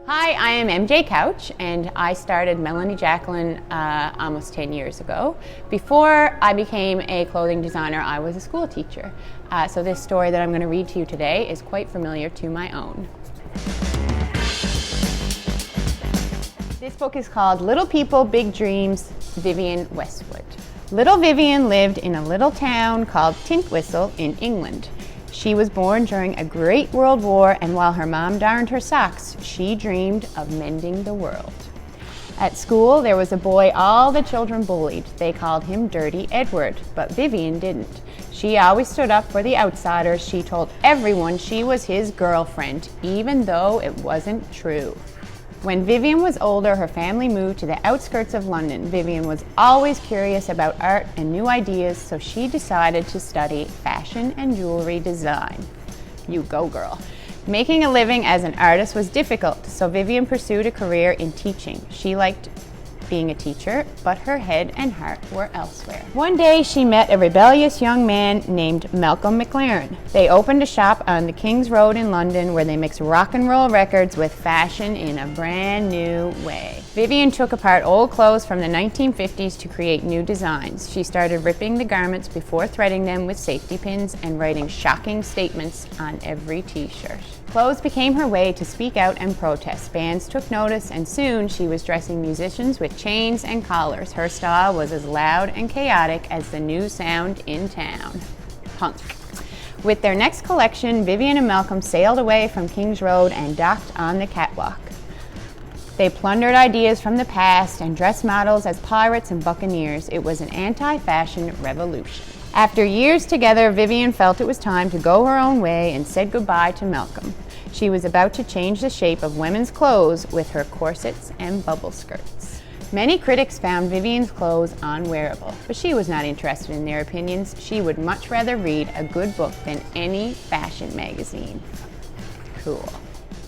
Hi, I am MJ Couch, and I started Melanie Jacqueline almost 10 years ago. Before I became a clothing designer, I was a school teacher. So this story that I'm going to read to you today is quite familiar to my own. This book is called Little People, Big Dreams, Vivienne Westwood. Little Vivian lived in a little town called Tintwistle in England. She was born during a great world war, and while her mom darned her socks, she dreamed of mending the world. At school, there was a boy all the children bullied. They called him Dirty Edward, but Vivian didn't. She always stood up for the outsiders. She told everyone she was his girlfriend, even though it wasn't true. When Vivian was older, her family moved to the outskirts of London. Vivian was always curious about art and new ideas, so she decided to study fashion and jewelry design. You go, girl. Making a living as an artist was difficult, so Vivian pursued a career in teaching. She liked being a teacher, but her head and heart were elsewhere. One day she met a rebellious young man named Malcolm McLaren. They opened a shop on the King's Road in London where they mixed rock and roll records with fashion in a brand new way. Vivian took apart old clothes from the 1950s to create new designs. She started ripping the garments before threading them with safety pins and writing shocking statements on every t-shirt. Clothes became her way to speak out and protest. Bands took notice, and soon she was dressing musicians with chains and collars. Her style was as loud and chaotic as the new sound in town, punk. With their next collection, Vivian and Malcolm sailed away from King's Road and docked on the catwalk. They plundered ideas from the past and dressed models as pirates and buccaneers. It was an anti-fashion revolution. After years together, Vivian felt it was time to go her own way and said goodbye to Malcolm. She was about to change the shape of women's clothes with her corsets and bubble skirts. Many critics found Vivian's clothes unwearable, but she was not interested in their opinions. She would much rather read a good book than any fashion magazine. Cool.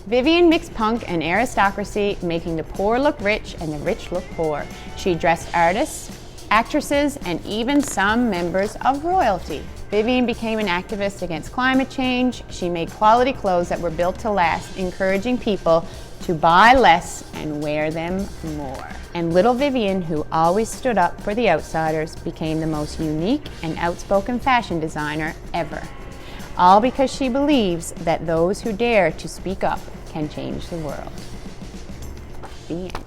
Vivian mixed punk and aristocracy, making the poor look rich and the rich look poor. She dressed artists, actresses, and even some members of royalty. Vivian became an activist against climate change. She made quality clothes that were built to last, encouraging people to buy less and wear them more. And little Vivian, who always stood up for the outsiders, became the most unique and outspoken fashion designer ever. All because she believes that those who dare to speak up can change the world. The end.